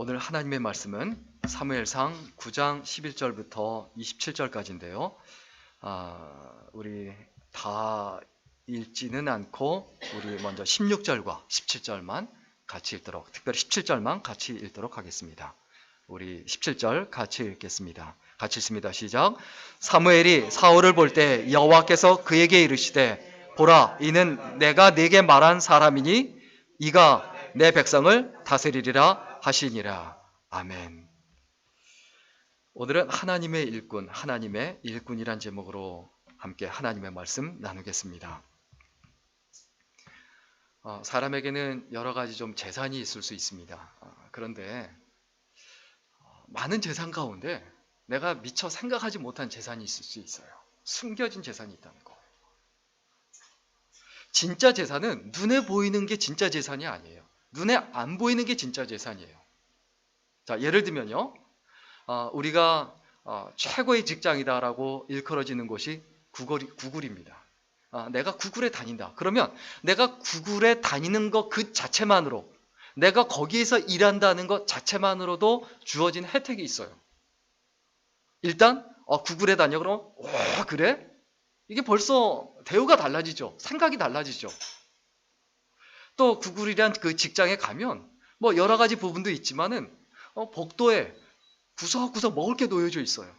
오늘 하나님의 말씀은 사무엘상 9장 11절부터 27절까지인데요. 우리 다 읽지는 않고 우리 먼저 16절과 17절만 같이 읽도록, 특별히 17절만 같이 읽도록 하겠습니다. 우리 17절 같이 읽겠습니다. 같이 읽습니다. 시작. 사무엘이 사울을 볼 때 여호와께서 그에게 이르시되 보라, 이는 내가 네게 말한 사람이니 이가 내 백성을 다스리리라 하시니라. 아멘. 오늘은 하나님의 일꾼, 하나님의 일꾼이란 제목으로 함께 하나님의 말씀 나누겠습니다. 사람에게는 여러 가지 좀 재산이 있을 수 있습니다. 그런데 많은 재산 가운데 내가 미처 생각하지 못한 재산이 있을 수 있어요. 숨겨진 재산이 있다는 거. 진짜 재산은 눈에 보이는 게 진짜 재산이 아니에요. 눈에 안 보이는 게 진짜 재산이에요. 자, 예를 들면요. 우리가 최고의 직장이다라고 일컬어지는 곳이 구글입니다. 내가 구글에 다닌다. 그러면 내가 구글에 다니는 것 그 자체만으로, 내가 거기에서 일한다는 것 자체만으로도 주어진 혜택이 있어요. 일단 구글에 다녀. 그러면 그래? 이게 벌써 대우가 달라지죠. 생각이 달라지죠. 또 구글이란 그 직장에 가면 뭐 여러 가지 부분도 있지만은 복도에 구석구석 먹을 게 놓여져 있어요.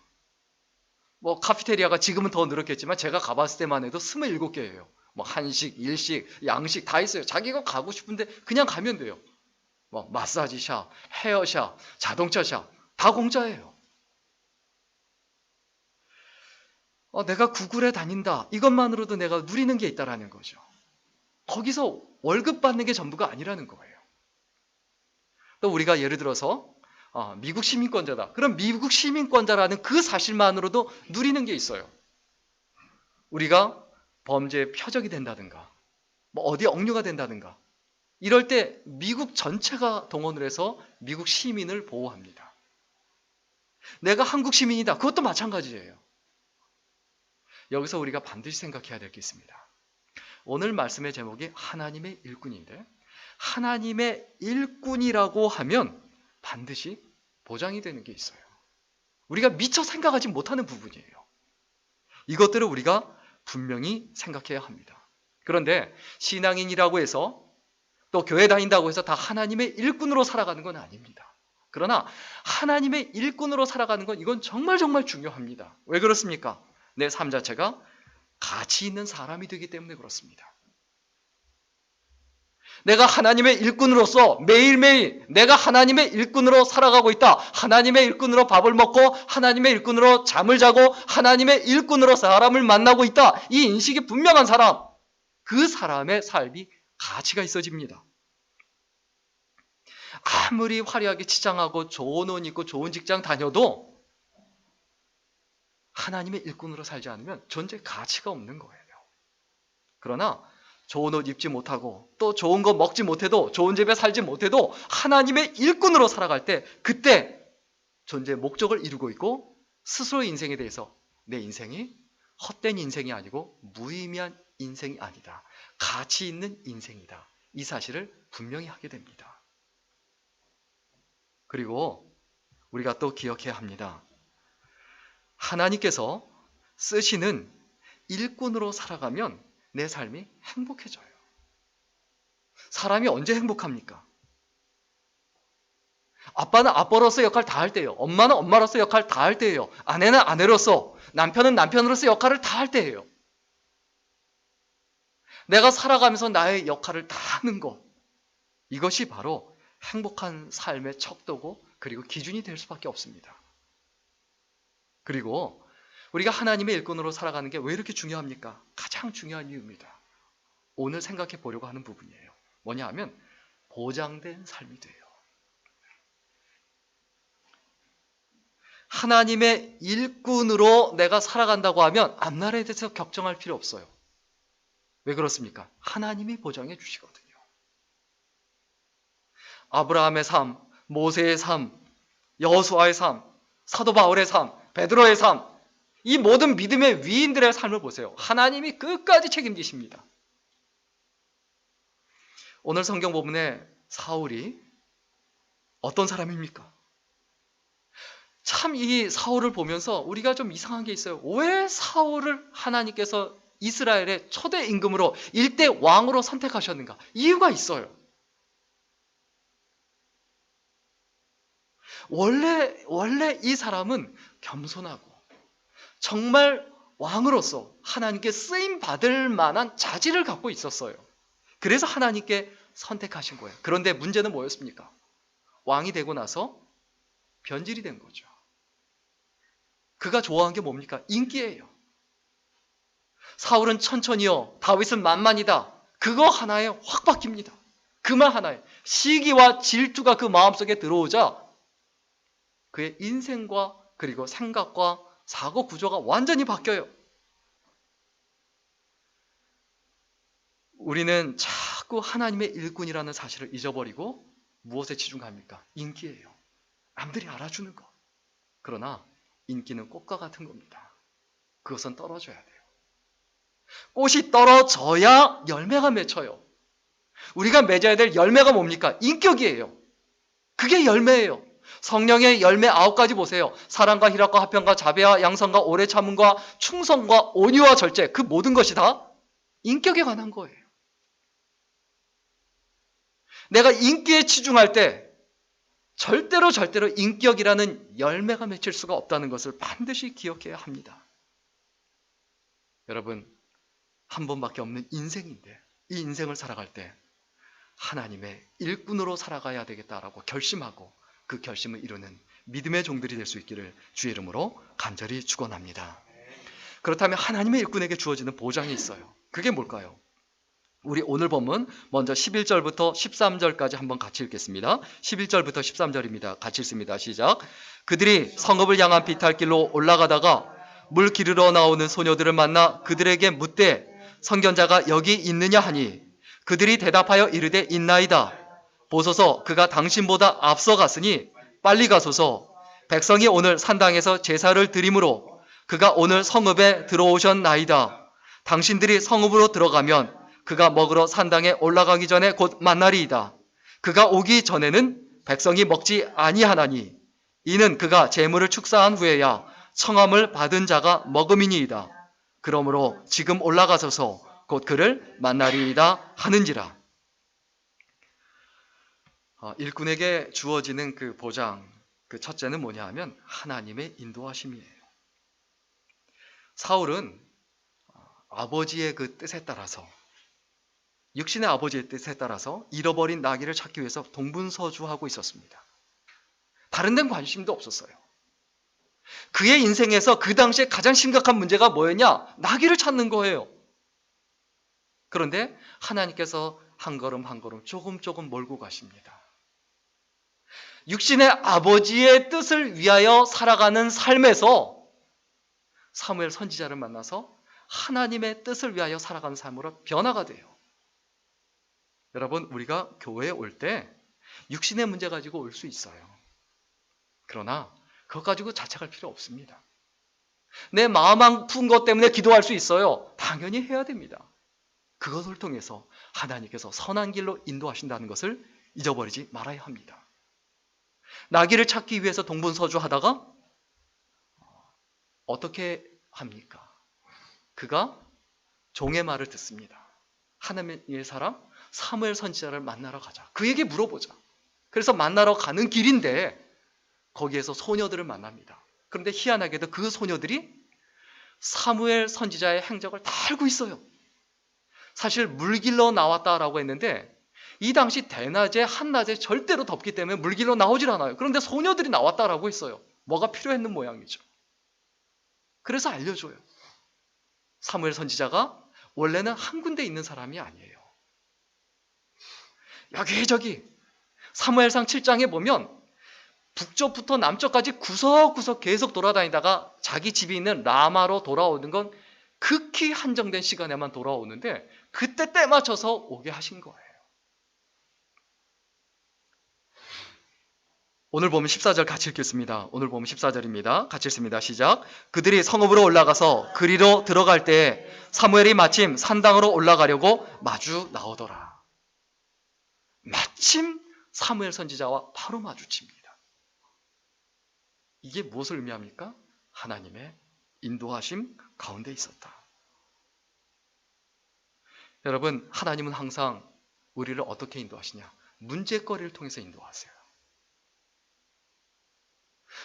뭐 카피테리아가 지금은 더 늘었겠지만 제가 가봤을 때만 해도 27개예요. 뭐 한식, 일식, 양식 다 있어요. 자기가 가고 싶은데 그냥 가면 돼요. 뭐 마사지샵, 헤어샵, 자동차샵 다 공짜예요. 내가 구글에 다닌다. 이것만으로도 내가 누리는 게 있다라는 거죠. 거기서 월급 받는 게 전부가 아니라는 거예요. 또 우리가 예를 들어서 미국 시민권자다. 그럼 미국 시민권자라는 그 사실만으로도 누리는 게 있어요. 우리가 범죄의 표적이 된다든가 뭐 어디에 억류가 된다든가 이럴 때 미국 전체가 동원을 해서 미국 시민을 보호합니다. 내가 한국 시민이다. 그것도 마찬가지예요. 여기서 우리가 반드시 생각해야 될 게 있습니다. 오늘 말씀의 제목이 하나님의 일꾼인데, 하나님의 일꾼이라고 하면 반드시 보장이 되는 게 있어요. 우리가 미처 생각하지 못하는 부분이에요. 이것들을 우리가 분명히 생각해야 합니다. 그런데 신앙인이라고 해서 또 교회 다닌다고 해서 다 하나님의 일꾼으로 살아가는 건 아닙니다. 그러나 하나님의 일꾼으로 살아가는 건 이건 정말 중요합니다. 왜 그렇습니까? 내 삶 자체가 가치 있는 사람이 되기 때문에 그렇습니다. 내가 하나님의 일꾼으로서 매일매일 내가 하나님의 일꾼으로 살아가고 있다. 하나님의 일꾼으로 밥을 먹고 하나님의 일꾼으로 잠을 자고 하나님의 일꾼으로 사람을 만나고 있다. 이 인식이 분명한 사람, 그 사람의 삶이 가치가 있어집니다. 아무리 화려하게 치장하고 좋은 옷 입고 좋은 직장 다녀도 하나님의 일꾼으로 살지 않으면 존재 가치가 없는 거예요. 그러나 좋은 옷 입지 못하고 또 좋은 거 먹지 못해도 좋은 집에 살지 못해도 하나님의 일꾼으로 살아갈 때 그때 존재의 목적을 이루고 있고 스스로의 인생에 대해서 내 인생이 헛된 인생이 아니고 무의미한 인생이 아니다. 가치 있는 인생이다. 이 사실을 분명히 하게 됩니다. 그리고 우리가 또 기억해야 합니다. 하나님께서 쓰시는 일꾼으로 살아가면 내 삶이 행복해져요. 사람이 언제 행복합니까? 아빠는 아빠로서 역할 다 할 때예요. 엄마는 엄마로서 역할 다 할 때예요. 아내는 아내로서, 남편은 남편으로서 역할을 다 할 때예요. 내가 살아가면서 나의 역할을 다 하는 것, 이것이 바로 행복한 삶의 척도고 그리고 기준이 될 수밖에 없습니다. 그리고 우리가 하나님의 일꾼으로 살아가는 게 왜 이렇게 중요합니까? 가장 중요한 이유입니다. 오늘 생각해 보려고 하는 부분이에요. 뭐냐 하면 보장된 삶이 돼요. 하나님의 일꾼으로 내가 살아간다고 하면 앞날에 대해서 걱정할 필요 없어요. 왜 그렇습니까? 하나님이 보장해 주시거든요. 아브라함의 삶, 모세의 삶, 여호수아의 삶, 사도 바울의 삶, 베드로의 삶, 이 모든 믿음의 위인들의 삶을 보세요. 하나님이 끝까지 책임지십니다. 오늘 성경 본문에 사울이 어떤 사람입니까? 참 이 사울을 보면서 우리가 좀 이상한 게 있어요. 왜 사울을 하나님께서 이스라엘의 초대 임금으로 일대 왕으로 선택하셨는가? 이유가 있어요. 원래 이 사람은 겸손하고 정말 왕으로서 하나님께 쓰임 받을 만한 자질을 갖고 있었어요. 그래서 하나님께 선택하신 거예요. 그런데 문제는 뭐였습니까? 왕이 되고 나서 변질이 된 거죠. 그가 좋아한 게 뭡니까? 인기예요. 사울은 천천히요, 다윗은 만만이다. 그거 하나에 확 바뀝니다. 그 말 하나에 시기와 질투가 그 마음속에 들어오자 그의 인생과 그리고 생각과 사고 구조가 완전히 바뀌어요. 우리는 자꾸 하나님의 일꾼이라는 사실을 잊어버리고 무엇에 치중합니까? 인기예요. 남들이 알아주는 거. 그러나 인기는 꽃과 같은 겁니다. 그것은 떨어져야 돼요. 꽃이 떨어져야 열매가 맺혀요. 우리가 맺어야 될 열매가 뭡니까? 인격이에요. 그게 열매예요. 성령의 열매 9가지 보세요. 사랑과 희락과 화평과 자비와 양선과 오래 참음과 충성과 온유와 절제, 그 모든 것이 다 인격에 관한 거예요. 내가 인기에 치중할 때 절대로 인격이라는 열매가 맺힐 수가 없다는 것을 반드시 기억해야 합니다. 여러분, 한 번밖에 없는 인생인데 이 인생을 살아갈 때 하나님의 일꾼으로 살아가야 되겠다라고 결심하고 그 결심을 이루는 믿음의 종들이 될 수 있기를 주의 이름으로 간절히 축원합니다. 그렇다면 하나님의 일꾼에게 주어지는 보장이 있어요. 그게 뭘까요? 우리 오늘 본문 먼저 11절부터 13절까지 한번 같이 읽겠습니다. 11절부터 13절입니다. 같이 읽습니다. 시작. 그들이 성읍을 향한 비탈길로 올라가다가 물 기르러 나오는 소녀들을 만나 그들에게 묻되 선견자가 여기 있느냐 하니 그들이 대답하여 이르되 있나이다. 보소서 그가 당신보다 앞서 갔으니 빨리 가소서. 백성이 오늘 산당에서 제사를 드리므로 그가 오늘 성읍에 들어오셨나이다. 당신들이 성읍으로 들어가면 그가 먹으러 산당에 올라가기 전에 곧 만나리이다. 그가 오기 전에는 백성이 먹지 아니하나니 이는 그가 재물을 축사한 후에야 청함을 받은 자가 먹음이니이다. 그러므로 지금 올라가소서 곧 그를 만나리이다 하는지라. 일꾼에게 주어지는 그 보장, 그 첫째는 뭐냐 하면 하나님의 인도하심이에요. 사울은 아버지의 그 뜻에 따라서, 육신의 아버지의 뜻에 따라서 잃어버린 나귀를 찾기 위해서 동분서주하고 있었습니다. 다른 데는 관심도 없었어요. 그의 인생에서 그 당시에 가장 심각한 문제가 뭐였냐? 나귀를 찾는 거예요. 그런데 하나님께서 한 걸음 한 걸음 조금 몰고 가십니다. 육신의 아버지의 뜻을 위하여 살아가는 삶에서 사무엘 선지자를 만나서 하나님의 뜻을 위하여 살아가는 삶으로 변화가 돼요. 여러분, 우리가 교회에 올 때 육신의 문제 가지고 올 수 있어요. 그러나 그것 가지고 자책할 필요 없습니다. 내 마음 아픈 것 때문에 기도할 수 있어요. 당연히 해야 됩니다. 그것을 통해서 하나님께서 선한 길로 인도하신다는 것을 잊어버리지 말아야 합니다. 나귀를 찾기 위해서 동분서주하다가 어떻게 합니까? 그가 종의 말을 듣습니다. 하나님의 사람 사무엘 선지자를 만나러 가자. 그에게 물어보자. 그래서 만나러 가는 길인데 거기에서 소녀들을 만납니다. 그런데 희한하게도 그 소녀들이 사무엘 선지자의 행적을 다 알고 있어요. 사실 물길로 나왔다라고 했는데 이 당시 대낮에 한낮에 절대로 덥기 때문에 물길로 나오질 않아요. 그런데 소녀들이 나왔다라고 했어요. 뭐가 필요했는 모양이죠. 그래서 알려줘요. 사무엘 선지자가 원래는 한 군데 있는 사람이 아니에요. 여기저기 사무엘상 7장에 보면 북쪽부터 남쪽까지 구석구석 계속 돌아다니다가 자기 집이 있는 라마로 돌아오는 건 극히 한정된 시간에만 돌아오는데 그때 때 맞춰서 오게 하신 거예요. 오늘 보면 14절 같이 읽겠습니다. 오늘 보면 14절입니다. 같이 읽습니다. 시작. 그들이 성읍으로 올라가서 그리로 들어갈 때에 사무엘이 마침 산당으로 올라가려고 마주 나오더라. 마침 사무엘 선지자와 바로 마주칩니다. 이게 무엇을 의미합니까? 하나님의 인도하심 가운데 있었다. 여러분, 하나님은 항상 우리를 어떻게 인도하시냐? 문제거리를 통해서 인도하세요.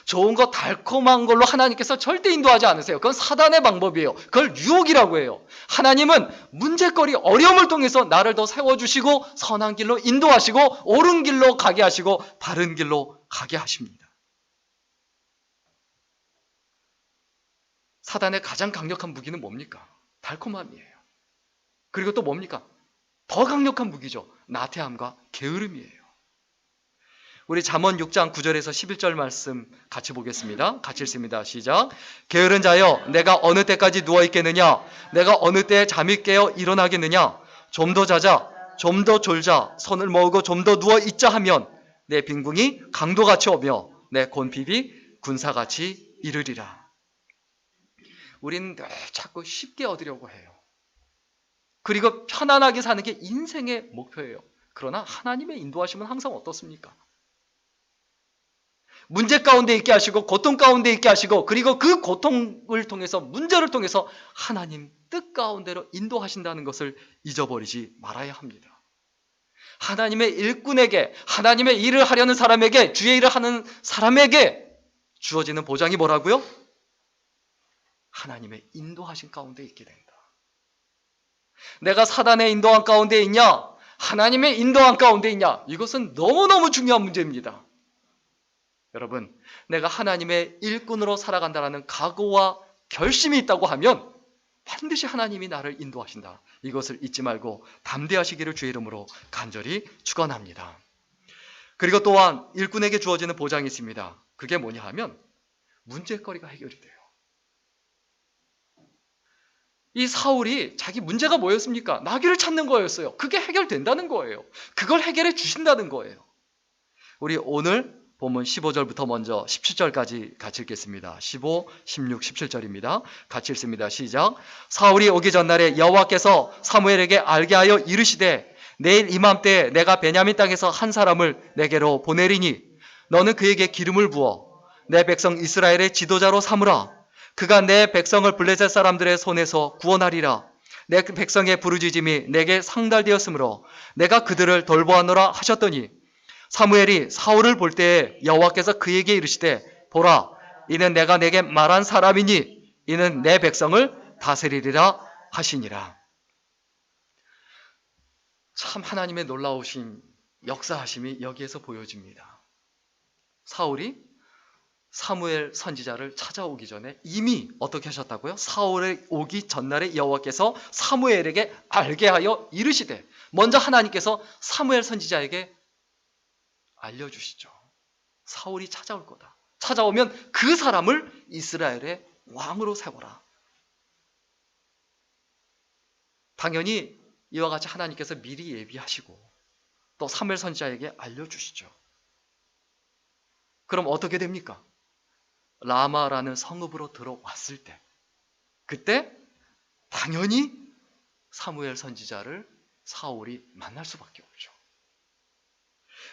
좋은 거 달콤한 걸로 하나님께서 절대 인도하지 않으세요. 그건 사단의 방법이에요. 그걸 유혹이라고 해요. 하나님은 문제거리, 어려움을 통해서 나를 더 세워주시고 선한 길로 인도하시고 옳은 길로 가게 하시고 바른 길로 가게 하십니다. 사단의 가장 강력한 무기는 뭡니까? 달콤함이에요. 그리고 또 뭡니까? 더 강력한 무기죠. 나태함과 게으름이에요. 우리 잠언 6장 9절에서 11절 말씀 같이 보겠습니다. 같이 읽습니다. 시작. 게으른 자여, 내가 어느 때까지 누워있겠느냐? 내가 어느 때에 잠이 깨어 일어나겠느냐? 좀 더 자자, 좀 더 졸자, 손을 모으고 좀 더 누워있자 하면 내 빈궁이 강도같이 오며 내 곤핍이 군사같이 이르리라. 우리는 늘 자꾸 쉽게 얻으려고 해요. 그리고 편안하게 사는 게 인생의 목표예요. 그러나 하나님의 인도하심은 항상 어떻습니까? 문제 가운데 있게 하시고 고통 가운데 있게 하시고 그리고 그 고통을 통해서 문제를 통해서 하나님 뜻 가운데로 인도하신다는 것을 잊어버리지 말아야 합니다. 하나님의 일꾼에게, 하나님의 일을 하려는 사람에게, 주의 일을 하는 사람에게 주어지는 보장이 뭐라고요? 하나님의 인도하신 가운데 있게 된다. 내가 사단의 인도한 가운데 있냐? 하나님의 인도한 가운데 있냐? 이것은 너무너무 중요한 문제입니다. 여러분, 내가 하나님의 일꾼으로 살아간다는 각오와 결심이 있다고 하면 반드시 하나님이 나를 인도하신다. 이것을 잊지 말고 담대하시기를 주의 이름으로 간절히 축원합니다. 그리고 또한 일꾼에게 주어지는 보장이 있습니다. 그게 뭐냐 하면 문제거리가 해결이 돼요. 이 사울이 자기 문제가 뭐였습니까? 나귀를 찾는 거였어요. 그게 해결된다는 거예요. 그걸 해결해 주신다는 거예요. 우리 오늘 본문 15절부터 먼저 17절까지 같이 읽겠습니다. 15, 16, 17절입니다. 같이 읽습니다. 시작. 사울이 오기 전날에 여호와께서 사무엘에게 알게 하여 이르시되 내일 이맘때에 내가 베냐민 땅에서 한 사람을 내게로 보내리니 너는 그에게 기름을 부어 내 백성 이스라엘의 지도자로 삼으라. 그가 내 백성을 블레셋 사람들의 손에서 구원하리라. 내 백성의 부르짖음이 내게 상달되었으므로 내가 그들을 돌보아노라 하셨더니 사무엘이 사울을 볼 때에 여호와께서 그에게 이르시되 보라, 이는 내가 내게 말한 사람이니 이는 내 백성을 다스리리라 하시니라. 참 하나님의 놀라우신 역사하심이 여기에서 보여집니다. 사울이 사무엘 선지자를 찾아오기 전에 이미 어떻게 하셨다고요? 사울의 오기 전날에 여호와께서 사무엘에게 알게 하여 이르시되, 먼저 하나님께서 사무엘 선지자에게 알려주시죠. 사울이 찾아올 거다. 찾아오면 그 사람을 이스라엘의 왕으로 세워라. 당연히 이와 같이 하나님께서 미리 예비하시고 또 사무엘 선지자에게 알려주시죠. 그럼 어떻게 됩니까? 라마라는 성읍으로 들어왔을 때, 그때 당연히 사무엘 선지자를 사울이 만날 수밖에 없죠.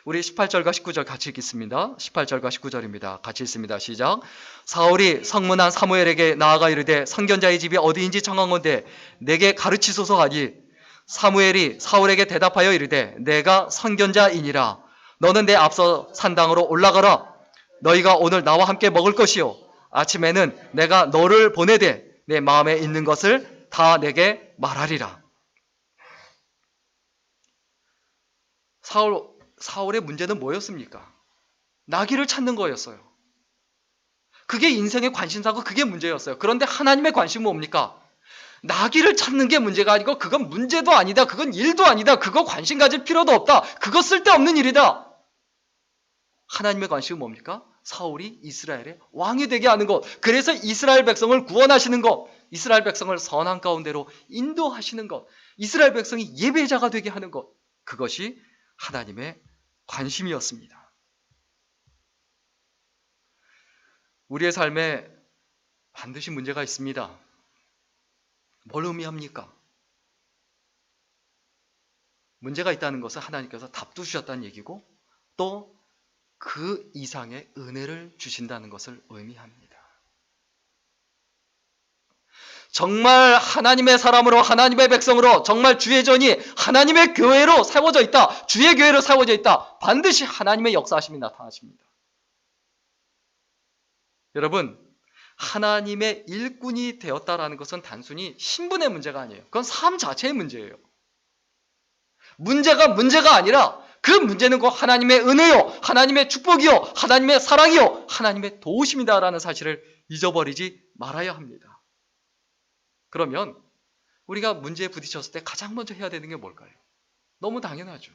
우리 18절과 19절 같이 읽겠습니다. 18절과 19절입니다. 같이 읽습니다. 시작. 사울이 성문한 사무엘에게 나아가 이르되 선견자의 집이 어디인지 청하건대 내게 가르치소서 하니 사무엘이 사울에게 대답하여 이르되 내가 선견자이니라. 너는 내 앞서 산당으로 올라가라. 너희가 오늘 나와 함께 먹을 것이요 아침에는 내가 너를 보내되 내 마음에 있는 것을 다 내게 말하리라. 사울의 문제는 뭐였습니까? 나귀를 찾는 거였어요. 그게 인생의 관심사고 그게 문제였어요. 그런데 하나님의 관심은 뭡니까? 나귀를 찾는 게 문제가 아니고 그건 문제도 아니다. 그건 일도 아니다. 그거 관심 가질 필요도 없다. 그거 쓸데없는 일이다. 하나님의 관심은 뭡니까? 사울이 이스라엘의 왕이 되게 하는 것. 그래서 이스라엘 백성을 구원하시는 것. 이스라엘 백성을 선한 가운데로 인도하시는 것. 이스라엘 백성이 예배자가 되게 하는 것. 그것이 하나님의 관심이었습니다. 우리의 삶에 반드시 문제가 있습니다. 뭘 의미합니까? 문제가 있다는 것은 하나님께서 답도 주셨다는 얘기고 또 그 이상의 은혜를 주신다는 것을 의미합니다. 정말 하나님의 사람으로, 하나님의 백성으로, 정말 주의 전이 하나님의 교회로 세워져 있다, 주의 교회로 세워져 있다, 반드시 하나님의 역사하심이 나타나십니다. 여러분, 하나님의 일꾼이 되었다라는 것은 단순히 신분의 문제가 아니에요. 그건 삶 자체의 문제예요. 문제가 아니라 그 문제는 곧 하나님의 은혜요, 하나님의 축복이요, 하나님의 사랑이요, 하나님의 도우심이다라는 사실을 잊어버리지 말아야 합니다. 그러면 우리가 문제에 부딪혔을 때 가장 먼저 해야 되는 게 뭘까요? 너무 당연하죠.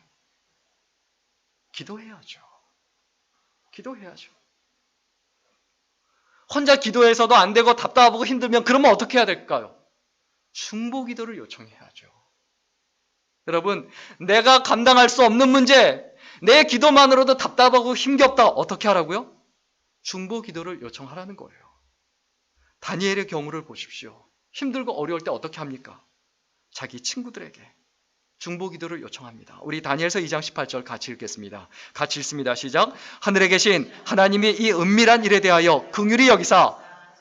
기도해야죠. 기도해야죠. 혼자 기도해서도 안 되고 답답하고 힘들면 그러면 어떻게 해야 될까요? 중보 기도를 요청해야죠. 여러분, 내가 감당할 수 없는 문제, 내 기도만으로도 답답하고 힘겹다. 어떻게 하라고요? 중보 기도를 요청하라는 거예요. 다니엘의 경우를 보십시오. 힘들고 어려울 때 어떻게 합니까? 자기 친구들에게 중보 기도를 요청합니다. 우리 다니엘서 2장 18절 같이 읽겠습니다. 같이 읽습니다. 시작. 하늘에 계신 하나님이 이 은밀한 일에 대하여 긍휼히 여기사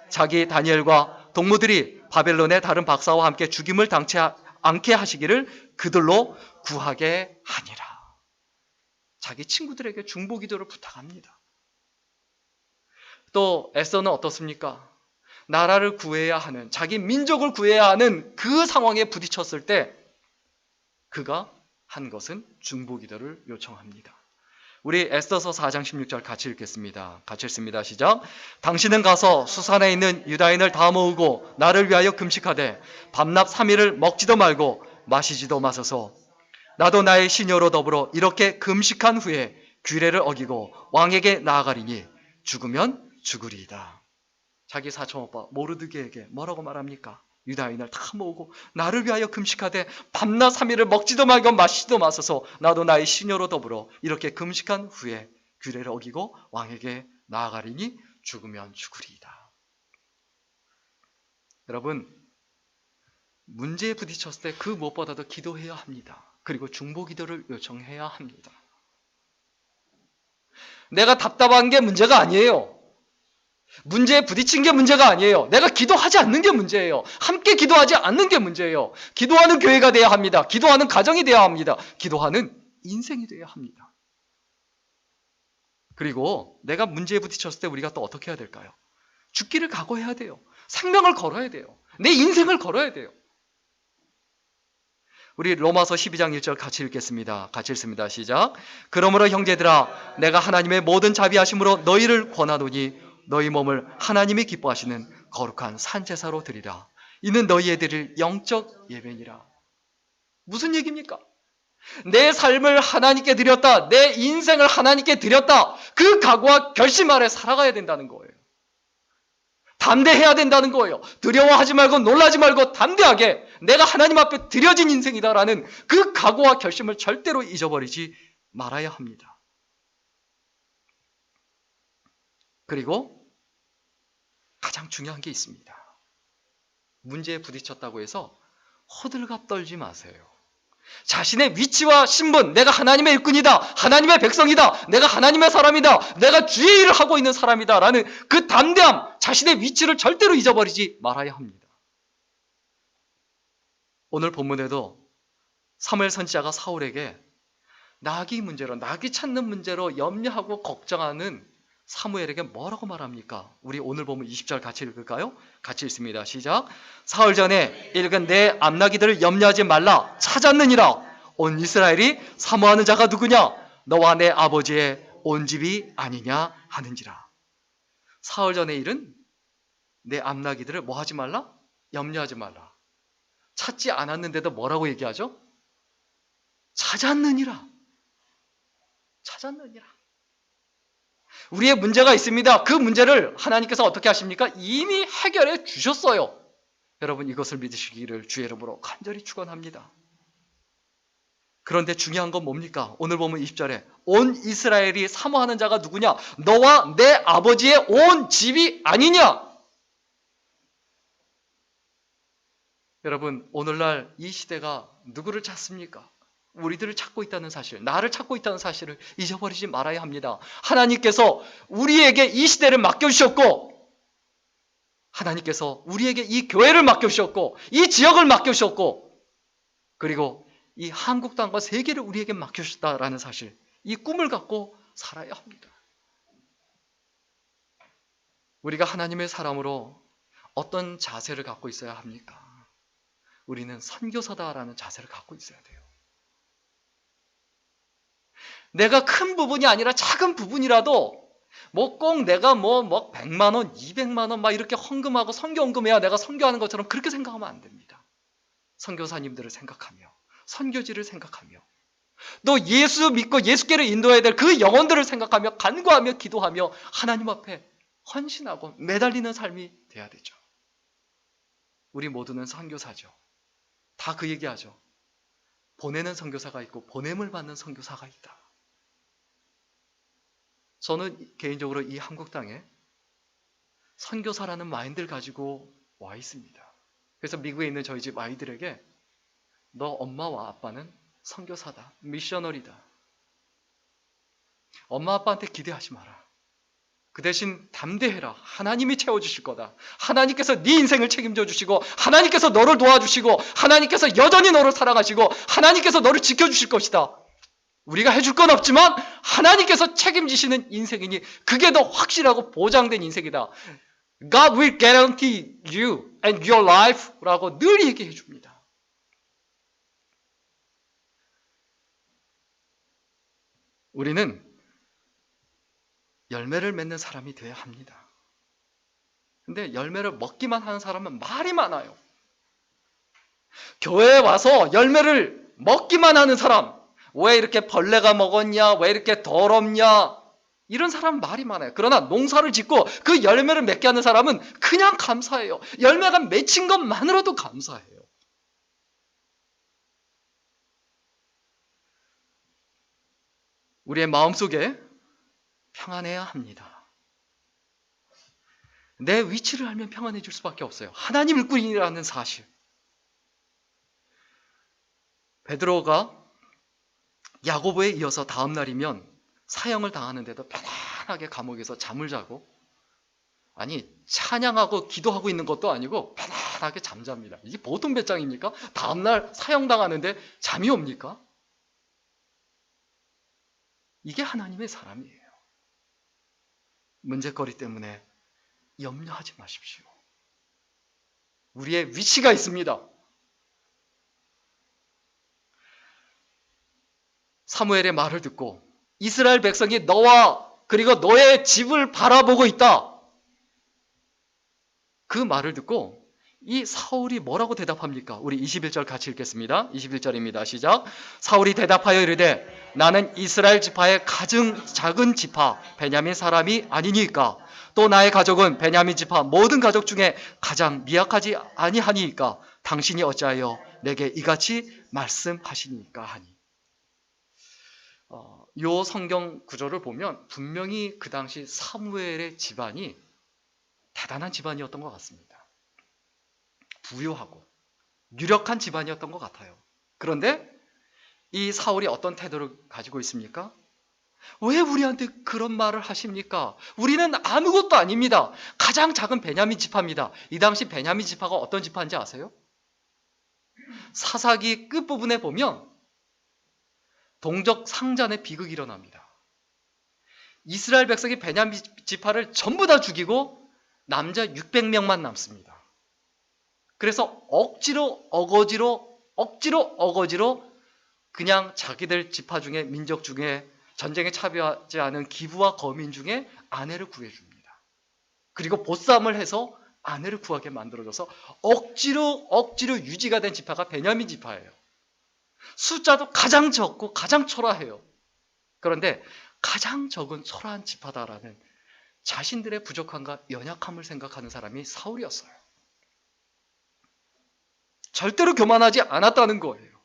자기 다니엘과 동무들이 바벨론의 다른 박사와 함께 죽임을 당치 않게 하시기를 그들로 구하게 하니라. 자기 친구들에게 중보 기도를 부탁합니다. 또 에서는 어떻습니까? 나라를 구해야 하는, 자기 민족을 구해야 하는 그 상황에 부딪혔을 때 그가 한 것은 중보 기도를 요청합니다. 우리 에스더서 4장 16절 같이 읽겠습니다. 같이 읽습니다. 시작. 당신은 가서 수산에 있는 유다인을 다 모으고 나를 위하여 금식하되 밤낮 3일을 먹지도 말고 마시지도 마소서. 나도 나의 시녀로 더불어 이렇게 금식한 후에 규례를 어기고 왕에게 나아가리니 죽으면 죽으리이다. 자기 사촌 오빠 모르드게에게 뭐라고 말합니까? 유다인을 다 모으고 나를 위하여 금식하되 밤낮 3일을 먹지도 말고 마시지도 마소서. 나도 나의 시녀로 더불어 이렇게 금식한 후에 규례를 어기고 왕에게 나아가리니 죽으면 죽으리이다. 여러분, 문제에 부딪혔을 때 그 무엇보다도 기도해야 합니다. 그리고 중보 기도를 요청해야 합니다. 내가 답답한 게 문제가 아니에요. 문제에 부딪힌 게 문제가 아니에요. 내가 기도하지 않는 게 문제예요. 함께 기도하지 않는 게 문제예요. 기도하는 교회가 돼야 합니다. 기도하는 가정이 돼야 합니다. 기도하는 인생이 돼야 합니다. 그리고 내가 문제에 부딪혔을 때 우리가 또 어떻게 해야 될까요? 죽기를 각오해야 돼요. 생명을 걸어야 돼요. 내 인생을 걸어야 돼요. 우리 로마서 12장 1절 같이 읽겠습니다. 같이 읽습니다. 시작. 그러므로 형제들아, 내가 하나님의 모든 자비하심으로 너희를 권하노니 너희 몸을 하나님이 기뻐하시는 거룩한 산제사로 드리라. 이는 너희의 드릴 영적 예배니라. 무슨 얘기입니까? 내 삶을 하나님께 드렸다. 내 인생을 하나님께 드렸다. 그 각오와 결심 아래 살아가야 된다는 거예요. 담대해야 된다는 거예요. 두려워하지 말고 놀라지 말고 담대하게 내가 하나님 앞에 드려진 인생이다라는 그 각오와 결심을 절대로 잊어버리지 말아야 합니다. 그리고 가장 중요한 게 있습니다. 문제에 부딪혔다고 해서 호들갑 떨지 마세요. 자신의 위치와 신분, 내가 하나님의 일꾼이다, 하나님의 백성이다, 내가 하나님의 사람이다, 내가 주의 일을 하고 있는 사람이다 라는 그 담대함, 자신의 위치를 절대로 잊어버리지 말아야 합니다. 오늘 본문에도 사무엘 선지자가 사울에게 나귀 문제로, 나귀 찾는 문제로 염려하고 걱정하는 사무엘에게 뭐라고 말합니까? 우리 오늘 보면 20절 같이 읽을까요? 같이 읽습니다. 시작. 사흘 전에 읽은 내 암나기들을 염려하지 말라. 찾았느니라. 온 이스라엘이 사모하는 자가 누구냐? 너와 내 아버지의 온 집이 아니냐 하는지라. 사흘 전에 읽은 내 암나기들을 뭐 하지 말라? 염려하지 말라. 찾지 않았는데도 뭐라고 얘기하죠? 찾았느니라. 찾았느니라. 우리의 문제가 있습니다. 그 문제를 하나님께서 어떻게 하십니까? 이미 해결해 주셨어요. 여러분, 이것을 믿으시기를 주의 이름으로 간절히 축원합니다. 그런데 중요한 건 뭡니까? 오늘 보면 20절에 온 이스라엘이 사모하는 자가 누구냐? 너와 내 아버지의 온 집이 아니냐? 여러분, 오늘날 이 시대가 누구를 찾습니까? 우리들을 찾고 있다는 사실, 나를 찾고 있다는 사실을 잊어버리지 말아야 합니다. 하나님께서 우리에게 이 시대를 맡겨주셨고, 하나님께서 우리에게 이 교회를 맡겨주셨고, 이 지역을 맡겨주셨고, 그리고 이 한국 땅과 세계를 우리에게 맡겨주셨다라는 사실, 이 꿈을 갖고 살아야 합니다. 우리가 하나님의 사람으로 어떤 자세를 갖고 있어야 합니까? 우리는 선교사다라는 자세를 갖고 있어야 돼요. 내가 큰 부분이 아니라 작은 부분이라도 꼭 내가 100만 원, 200만 원 막 이렇게 헌금하고 선교 헌금해야 내가 선교하는 것처럼 그렇게 생각하면 안 됩니다. 선교사님들을 생각하며 선교지를 생각하며 또 예수 믿고 예수께를 인도해야 될 그 영혼들을 생각하며 간구하며 기도하며 하나님 앞에 헌신하고 매달리는 삶이 돼야 되죠. 우리 모두는 선교사죠. 다 그 얘기하죠. 보내는 선교사가 있고 보냄을 받는 선교사가 있다. 저는 개인적으로 이 한국 땅에 선교사라는 마인드를 가지고 와 있습니다. 그래서 미국에 있는 저희 집 아이들에게 너 엄마와 아빠는 선교사다, 미셔너리다. 엄마 아빠한테 기대하지 마라. 그 대신 담대해라. 하나님이 채워주실 거다. 하나님께서 네 인생을 책임져 주시고 하나님께서 너를 도와주시고 하나님께서 여전히 너를 사랑하시고 하나님께서 너를 지켜주실 것이다. 우리가 해줄 건 없지만 하나님께서 책임지시는 인생이니 그게 더 확실하고 보장된 인생이다. God will guarantee you and your life 라고 늘 얘기해 줍니다. 우리는 열매를 맺는 사람이 되어야 합니다. 근데 열매를 먹기만 하는 사람은 말이 많아요. 교회에 와서 열매를 먹기만 하는 사람, 왜 이렇게 벌레가 먹었냐, 왜 이렇게 더럽냐, 이런 사람은 말이 많아요. 그러나 농사를 짓고 그 열매를 맺게 하는 사람은 그냥 감사해요. 열매가 맺힌 것만으로도 감사해요. 우리의 마음속에 평안해야 합니다. 내 위치를 알면 평안해질 수밖에 없어요. 하나님 일꾼이라는 사실. 베드로가 야고보에 이어서 다음 날이면 사형을 당하는데도 편안하게 감옥에서 잠을 자고, 아니 찬양하고 기도하고 있는 것도 아니고 편안하게 잠잡니다. 이게 보통 배짱입니까? 다음 날 사형 당하는데 잠이 옵니까? 이게 하나님의 사람이에요. 문제거리 때문에 염려하지 마십시오. 우리의 위치가 있습니다. 사무엘의 말을 듣고 이스라엘 백성이 너와 그리고 너의 집을 바라보고 있다. 그 말을 듣고 이 사울이 뭐라고 대답합니까? 우리 21절 같이 읽겠습니다. 21절입니다. 시작. 사울이 대답하여 이르되 나는 이스라엘 지파의 가장 작은 지파 베냐민 사람이 아니니까 또 나의 가족은 베냐민 지파 모든 가족 중에 가장 미약하지 아니하니까 당신이 어찌하여 내게 이같이 말씀하시니까 하니. 요 성경 구절을 보면 분명히 그 당시 사무엘의 집안이 대단한 집안이었던 것 같습니다. 부유하고 유력한 집안이었던 것 같아요. 그런데 이 사울이 어떤 태도를 가지고 있습니까? 왜 우리한테 그런 말을 하십니까? 우리는 아무것도 아닙니다. 가장 작은 베냐민 지파입니다. 이 당시 베냐민 지파가 어떤 지파인지 아세요? 사사기 끝부분에 보면 동족 상잔의 비극이 일어납니다. 이스라엘 백성이 베냐민 지파를 전부 다 죽이고 남자 600명만 남습니다. 그래서 억지로 그냥 자기들 지파 중에 민족 중에 전쟁에 참여하지 않은 기부와 거민 중에 아내를 구해줍니다. 그리고 보쌈을 해서 아내를 구하게 만들어줘서 억지로 유지가 된 지파가 베냐민 지파예요. 숫자도 가장 적고 가장 초라해요. 그런데 가장 적은 초라한 지파다라는 자신들의 부족함과 연약함을 생각하는 사람이 사울이었어요. 절대로 교만하지 않았다는 거예요.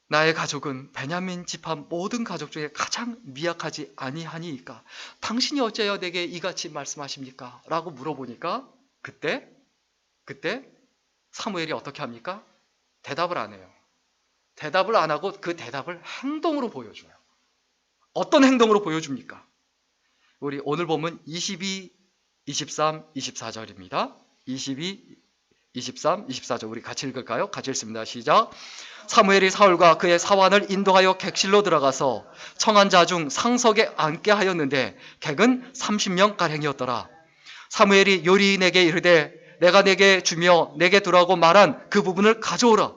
나의 가족은 베냐민 지파 모든 가족 중에 가장 미약하지 아니하니까 당신이 어찌하여 내게 이같이 말씀하십니까? 라고 물어보니까 그때 사무엘이 어떻게 합니까? 대답을 안 해요. 대답을 안 하고 그 대답을 행동으로 보여줘요. 어떤 행동으로 보여줍니까? 우리 오늘 보면 22, 23, 24절입니다. 22, 23, 24절 우리 같이 읽을까요? 같이 읽습니다. 시작. 사무엘이 사울과 그의 사환을 인도하여 객실로 들어가서 청한 자 중 상석에 앉게 하였는데 객은 30명가량이었더라. 사무엘이 요리인에게 이르되 내가 내게 주며 내게 두라고 말한 그 부분을 가져오라.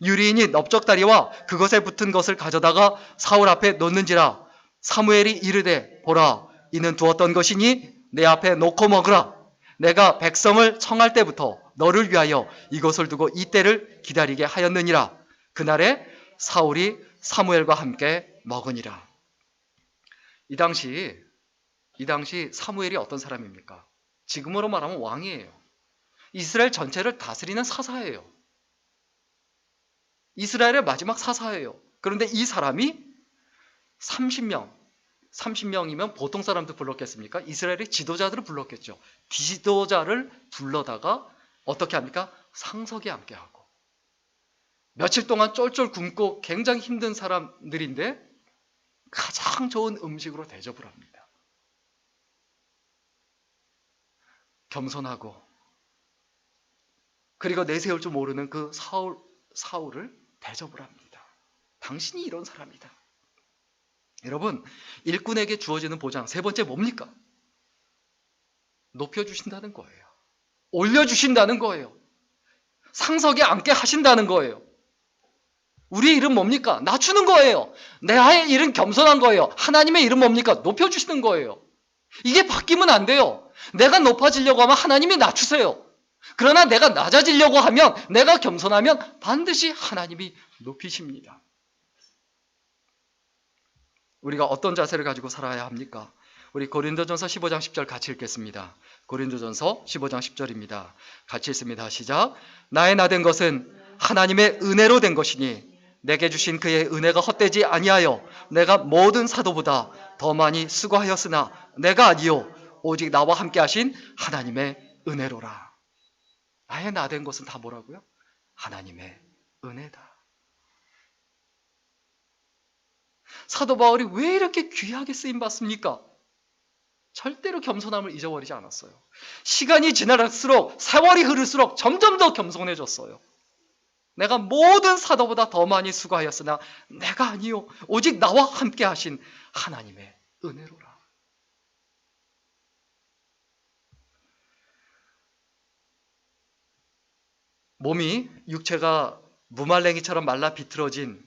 요리인이 넓적다리와 그것에 붙은 것을 가져다가 사울 앞에 놓는지라. 사무엘이 이르되 보라, 이는 두었던 것이니 내 앞에 놓고 먹으라. 내가 백성을 청할 때부터 너를 위하여 이것을 두고 이 때를 기다리게 하였느니라. 그날에 사울이 사무엘과 함께 먹으니라. 이 당시 사무엘이 어떤 사람입니까? 지금으로 말하면 왕이에요. 이스라엘 전체를 다스리는 사사예요. 이스라엘의 마지막 사사예요. 그런데 이 사람이 30명이면 보통 사람도 불렀겠습니까? 이스라엘의 지도자들을 불렀겠죠. 지도자를 불러다가 어떻게 합니까? 상석에 앉게 하고 며칠 동안 쫄쫄 굶고 굉장히 힘든 사람들인데 가장 좋은 음식으로 대접을 합니다. 겸손하고 그리고 내세울 줄 모르는 그 사울을 대접을 합니다. 당신이 이런 사람이다. 여러분, 일꾼에게 주어지는 보장 세 번째 뭡니까? 높여주신다는 거예요. 올려주신다는 거예요. 상석에 앉게 하신다는 거예요. 우리의 일은 뭡니까? 낮추는 거예요. 내 일은 겸손한 거예요. 하나님의 일은 뭡니까? 높여주시는 거예요. 이게 바뀌면 안 돼요. 내가 높아지려고 하면 하나님이 낮추세요. 그러나 내가 낮아지려고 하면, 내가 겸손하면 반드시 하나님이 높이십니다. 우리가 어떤 자세를 가지고 살아야 합니까? 우리 고린도전서 15장 10절 같이 읽겠습니다. 고린도전서 15장 10절입니다. 같이 읽습니다. 시작. 나의 나된 것은 하나님의 은혜로 된 것이니 내게 주신 그의 은혜가 헛되지 아니하여 내가 모든 사도보다 더 많이 수고하였으나 내가 아니요 오직 나와 함께 하신 하나님의 은혜로라. 나의 나된 것은 다 뭐라고요? 하나님의 은혜다. 사도 바울이 왜 이렇게 귀하게 쓰임받습니까? 절대로 겸손함을 잊어버리지 않았어요. 시간이 지날수록, 세월이 흐를수록 점점 더 겸손해졌어요. 내가 모든 사도보다 더 많이 수고하였으나 내가 아니요 오직 나와 함께 하신 하나님의 은혜로라. 몸이, 육체가 무말랭이처럼 말라 비틀어진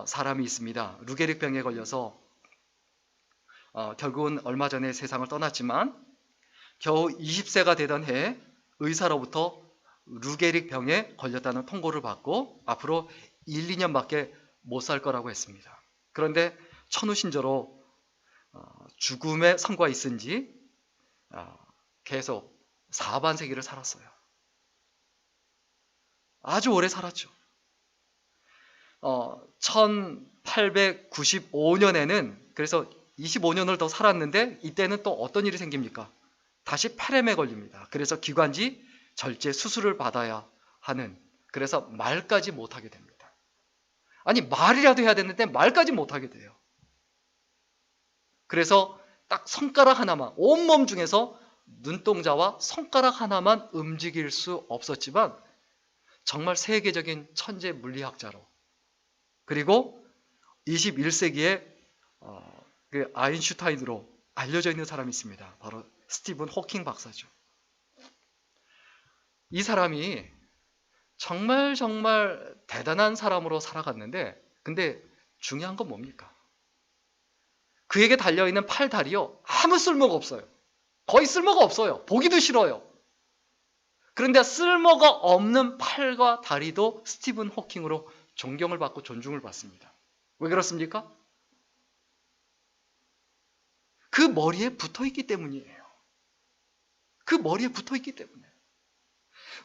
사람이 있습니다. 루게릭병에 걸려서 결국은 얼마 전에 세상을 떠났지만 겨우 20세가 되던 해 의사로부터 루게릭병에 걸렸다는 통보를 받고 앞으로 1, 2년밖에 못 살 거라고 했습니다. 그런데 천우신조로 죽음의 선고가 있은지 계속 사반세기를 살았어요. 아주 오래 살았죠. 1895년에는 그래서 25년을 더 살았는데 이때는 또 어떤 일이 생깁니까? 다시 폐렴에 걸립니다. 그래서 기관지 절제 수술을 받아야 하는, 그래서 말까지 못하게 됩니다. 아니 말이라도 해야 되는데 말까지 못하게 돼요. 그래서 딱 손가락 하나만, 온몸 중에서 눈동자와 손가락 하나만 움직일 수 없었지만 정말 세계적인 천재 물리학자로, 그리고 21세기에 그 아인슈타인으로 알려져 있는 사람이 있습니다. 바로 스티븐 호킹 박사죠. 이 사람이 정말 대단한 사람으로 살아갔는데, 근데 중요한 건 뭡니까? 그에게 달려있는 팔, 다리요 아무 쓸모가 없어요. 거의 쓸모가 없어요. 보기도 싫어요. 그런데 쓸모가 없는 팔과 다리도 스티븐 호킹으로 존경을 받고 존중을 받습니다. 왜 그렇습니까? 그 머리에 붙어있기 때문이에요. 그 머리에 붙어있기 때문에.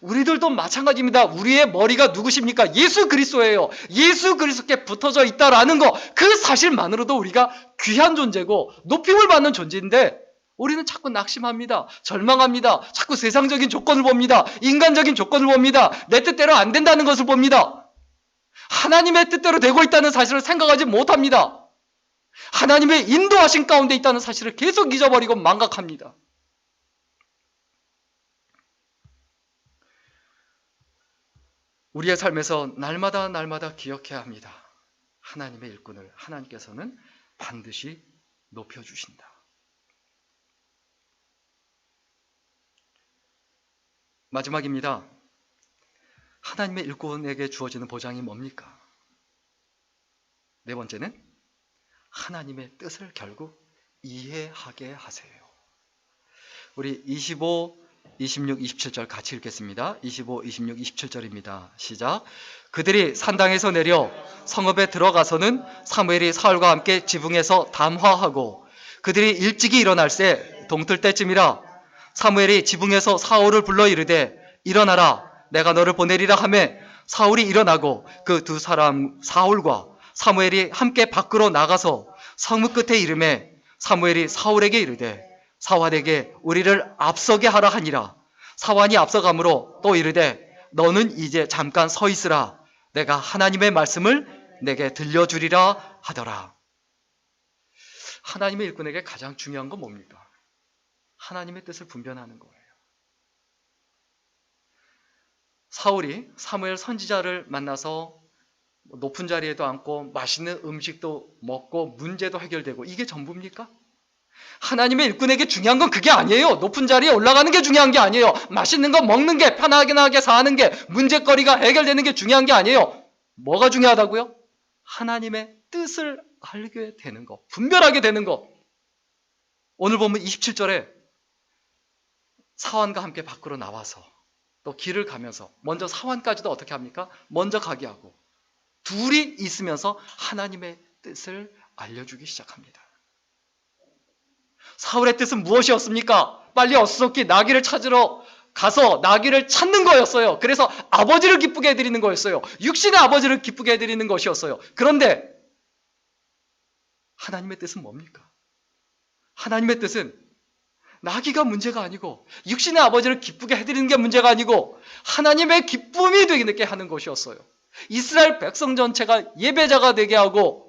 우리들도 마찬가지입니다. 우리의 머리가 누구십니까? 예수 그리스도예요. 예수 그리스도께 붙어져 있다라는 거, 그 사실만으로도 우리가 귀한 존재고 높임을 받는 존재인데 우리는 자꾸 낙심합니다. 절망합니다. 자꾸 세상적인 조건을 봅니다. 인간적인 조건을 봅니다. 내 뜻대로 안 된다는 것을 봅니다. 하나님의 뜻대로 되고 있다는 사실을 생각하지 못합니다. 하나님의 인도하신 가운데 있다는 사실을 계속 잊어버리고 망각합니다. 우리의 삶에서 날마다 날마다 기억해야 합니다. 하나님의 일꾼을 하나님께서는 반드시 높여주신다. 마지막입니다. 하나님의 일꾼에게 주어지는 보장이 뭡니까? 네 번째는 하나님의 뜻을 결국 이해하게 하세요. 우리 25, 26, 27절 같이 읽겠습니다. 25, 26, 27절입니다. 시작. 그들이 산당에서 내려 성읍에 들어가서는 사무엘이 사울과 함께 지붕에서 담화하고 그들이 일찍이 일어날새 동틀 때쯤이라 사무엘이 지붕에서 사울을 불러 이르되 일어나라 내가 너를 보내리라 하매 사울이 일어나고 그 두 사람 사울과 사무엘이 함께 밖으로 나가서 성읍 끝에 이르매 사무엘이 사울에게 이르되 사환에게 우리를 앞서게 하라 하니라. 사환이 앞서가므로 또 이르되 너는 이제 잠깐 서 있으라 내가 하나님의 말씀을 내게 들려주리라 하더라. 하나님의 일꾼에게 가장 중요한 건 뭡니까? 하나님의 뜻을 분별하는 거예요. 사울이 사무엘 선지자를 만나서 높은 자리에도 앉고 맛있는 음식도 먹고 문제도 해결되고 이게 전부입니까? 하나님의 일꾼에게 중요한 건 그게 아니에요. 높은 자리에 올라가는 게 중요한 게 아니에요. 맛있는 거 먹는 게, 편하게 사는 게, 문제거리가 해결되는 게 중요한 게 아니에요. 뭐가 중요하다고요? 하나님의 뜻을 알게 되는 것, 분별하게 되는 것. 오늘 보면 27절에 사환과 함께 밖으로 나와서 또 길을 가면서 먼저 사환까지도 어떻게 합니까? 먼저 가게 하고 둘이 있으면서 하나님의 뜻을 알려주기 시작합니다. 사울의 뜻은 무엇이었습니까? 빨리 어수선히 나귀를 찾으러 가서 나귀를 찾는 거였어요. 그래서 아버지를 기쁘게 해드리는 거였어요. 육신의 아버지를 기쁘게 해드리는 것이었어요. 그런데 하나님의 뜻은 뭡니까? 하나님의 뜻은 나귀가 문제가 아니고 육신의 아버지를 기쁘게 해드리는 게 문제가 아니고 하나님의 기쁨이 되게 하는 것이었어요. 이스라엘 백성 전체가 예배자가 되게 하고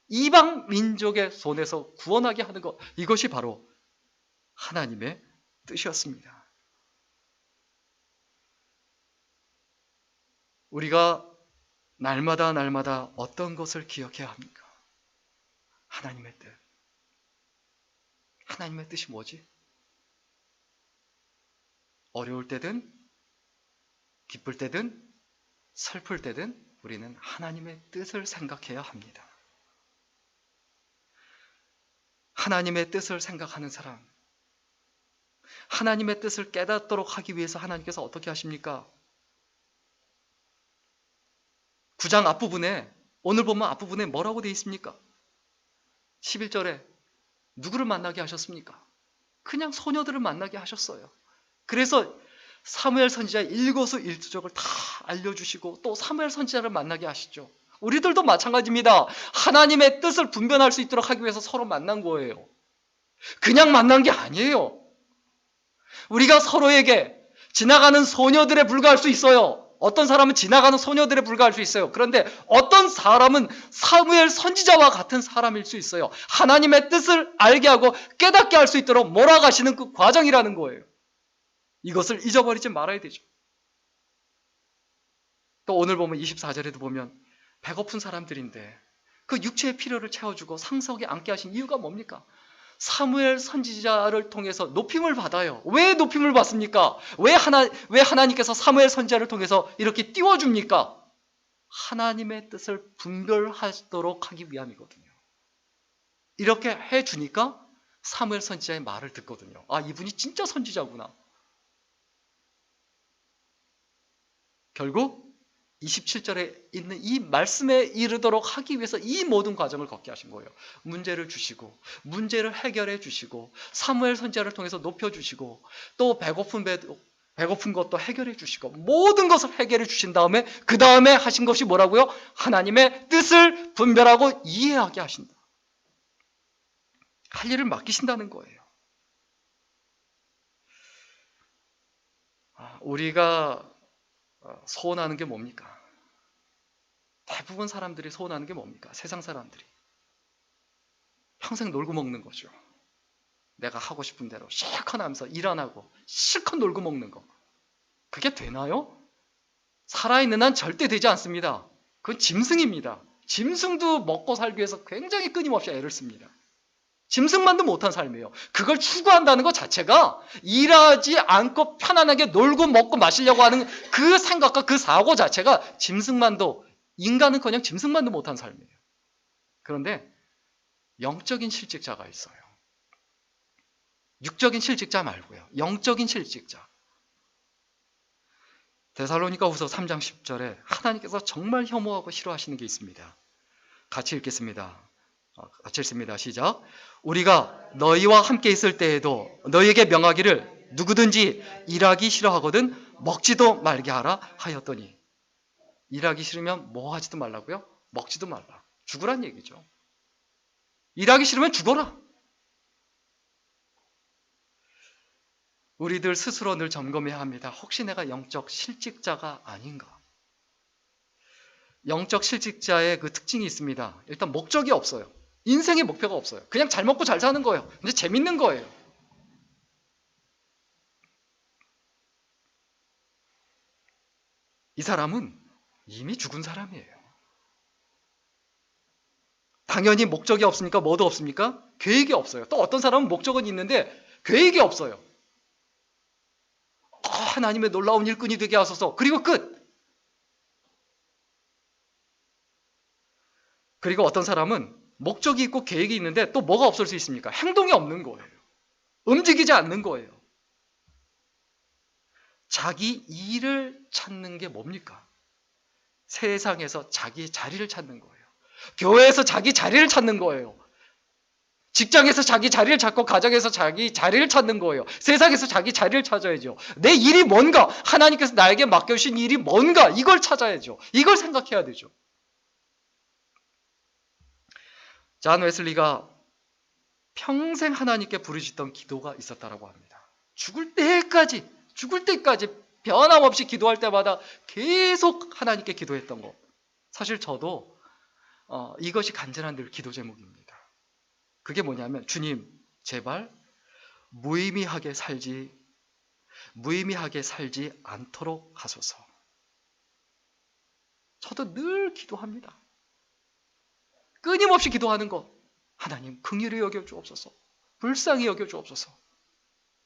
이방 민족의 손에서 구원하게 하는 것, 이것이 바로 하나님의 뜻이었습니다. 우리가 날마다 어떤 것을 기억해야 합니까? 하나님의 뜻. 하나님의 뜻이 뭐지? 어려울 때든 기쁠 때든 슬플 때든 우리는 하나님의 뜻을 생각해야 합니다. 하나님의 뜻을 생각하는 사람, 하나님의 뜻을 깨닫도록 하기 위해서 하나님께서 어떻게 하십니까? 9장 앞부분에, 오늘 보면 앞부분에 뭐라고 되어 있습니까? 11절에 누구를 만나게 하셨습니까? 그냥 소녀들을 만나게 하셨어요. 그래서 사무엘 선지자의 일거수일투족을 다 알려주시고 또 사무엘 선지자를 만나게 하시죠. 우리들도 마찬가지입니다. 하나님의 뜻을 분별할 수 있도록 하기 위해서 서로 만난 거예요. 그냥 만난 게 아니에요. 우리가 서로에게 지나가는 소녀들에 불과할 수 있어요. 어떤 사람은 지나가는 소녀들에 불과할 수 있어요. 그런데 어떤 사람은 사무엘 선지자와 같은 사람일 수 있어요. 하나님의 뜻을 알게 하고 깨닫게 할 수 있도록 몰아가시는 그 과정이라는 거예요. 이것을 잊어버리지 말아야 되죠. 또 오늘 보면 24절에도 보면 배고픈 사람들인데 그 육체의 필요를 채워주고 상석에 앉게 하신 이유가 뭡니까? 사무엘 선지자를 통해서 높임을 받아요. 왜 높임을 받습니까? 왜 하나님께서 사무엘 선지자를 통해서 이렇게 띄워줍니까? 하나님의 뜻을 분별하도록 하기 위함이거든요. 이렇게 해주니까 사무엘 선지자의 말을 듣거든요. 아, 이분이 진짜 선지자구나. 결국 27절에 있는 이 말씀에 이르도록 하기 위해서 이 모든 과정을 걷게 하신 거예요. 문제를 주시고 문제를 해결해 주시고 사무엘 선지자를 통해서 높여주시고 또 배고픈 것도 해결해 주시고 모든 것을 해결해 주신 다음에 그 다음에 하신 것이 뭐라고요? 하나님의 뜻을 분별하고 이해하게 하신다. 할 일을 맡기신다는 거예요. 우리가 소원하는 게 뭡니까? 대부분 사람들이 소원하는 게 뭡니까? 세상 사람들이 평생 놀고 먹는 거죠. 내가 하고 싶은 대로 실컷 하면서 일 안 하고 실컷 놀고 먹는 거. 그게 되나요? 살아있는 한 절대 되지 않습니다. 그건 짐승입니다. 짐승도 먹고 살기 위해서 굉장히 끊임없이 애를 씁니다. 짐승만도 못한 삶이에요. 그걸 추구한다는 것 자체가 일하지 않고 편안하게 놀고 먹고 마시려고 하는 그 생각과 그 사고 자체가 짐승만도, 인간은커녕 짐승만도 못한 삶이에요. 그런데 영적인 실직자가 있어요. 육적인 실직자 말고요. 영적인 실직자. 데살로니가후서 3장 10절에 하나님께서 정말 혐오하고 싫어하시는 게 있습니다. 같이 읽겠습니다. 같이 읽습니다. 시작. 우리가 너희와 함께 있을 때에도 너희에게 명하기를 누구든지 일하기 싫어하거든 먹지도 말게 하라 하였더니. 일하기 싫으면 뭐 하지도 말라고요? 먹지도 말라. 죽으란 얘기죠. 일하기 싫으면 죽어라. 우리들 스스로 늘 점검해야 합니다. 혹시 내가 영적 실직자가 아닌가? 영적 실직자의 그 특징이 있습니다. 일단 목적이 없어요. 인생의 목표가 없어요. 그냥 잘 먹고 잘 사는 거예요. 이제 재밌는 거예요. 이 사람은 이미 죽은 사람이에요. 당연히 목적이 없으니까 뭐도 없습니까? 계획이 없어요. 또 어떤 사람은 목적은 있는데 계획이 없어요. 하나님의 놀라운 일꾼이 되게 하소서. 그리고 끝. 그리고 어떤 사람은 목적이 있고 계획이 있는데 또 뭐가 없을 수 있습니까? 행동이 없는 거예요. 움직이지 않는 거예요. 자기 일을 찾는 게 뭡니까? 세상에서 자기 자리를 찾는 거예요. 교회에서 자기 자리를 찾는 거예요. 직장에서 자기 자리를 찾고 가정에서 자기 자리를 찾는 거예요. 세상에서 자기 자리를 찾아야죠. 내 일이 뭔가, 하나님께서 나에게 맡겨주신 일이 뭔가, 이걸 찾아야죠. 이걸 생각해야 되죠. 잔 웨슬리가 평생 하나님께 부르짖던 기도가 있었다고 합니다. 죽을 때까지 변함없이 기도할 때마다 계속 하나님께 기도했던 것. 사실 저도 이것이 간절한 늘 기도 제목입니다. 그게 뭐냐면, 주님 제발 무의미하게 살지 않도록 하소서. 저도 늘 기도합니다. 끊임없이 기도하는 것. 하나님 긍휼히 여겨 주옵소서. 불쌍히 여겨 주옵소서.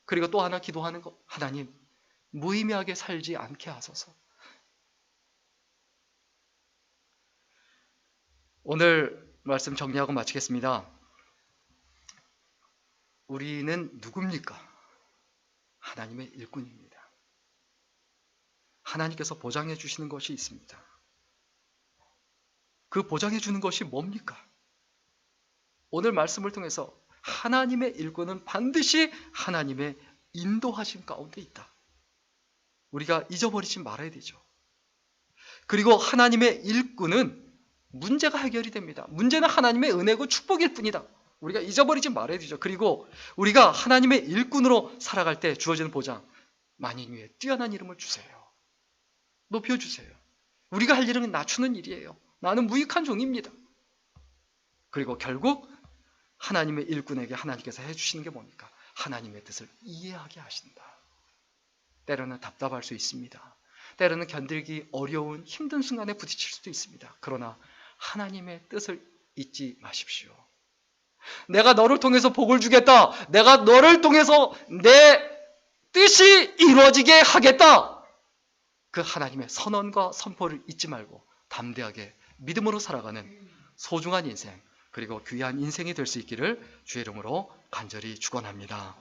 그리고 또 하나 기도하는 것. 하나님 무의미하게 살지 않게 하소서. 오늘 말씀 정리하고 마치겠습니다. 우리는 누굽니까? 하나님의 일꾼입니다. 하나님께서 보장해 주시는 것이 있습니다. 그 보장해 주는 것이 뭡니까? 오늘 말씀을 통해서 하나님의 일꾼은 반드시 하나님의 인도하심 가운데 있다. 우리가 잊어버리지 말아야 되죠. 그리고 하나님의 일꾼은 문제가 해결이 됩니다. 문제는 하나님의 은혜고 축복일 뿐이다. 우리가 잊어버리지 말아야 되죠. 그리고 우리가 하나님의 일꾼으로 살아갈 때 주어지는 보장, 만인 위에 뛰어난 이름을 주세요. 높여주세요. 우리가 할 일은 낮추는 일이에요. 나는 무익한 종입니다. 그리고 결국 하나님의 일꾼에게 하나님께서 해주시는 게 뭡니까? 하나님의 뜻을 이해하게 하신다. 때로는 답답할 수 있습니다. 때로는 견디기 어려운 힘든 순간에 부딪힐 수도 있습니다. 그러나 하나님의 뜻을 잊지 마십시오. 내가 너를 통해서 복을 주겠다. 내가 너를 통해서 내 뜻이 이루어지게 하겠다. 그 하나님의 선언과 선포를 잊지 말고 담대하게 믿음으로 살아가는 소중한 인생, 그리고 귀한 인생이 될 수 있기를 주의 이름으로 간절히 축원합니다.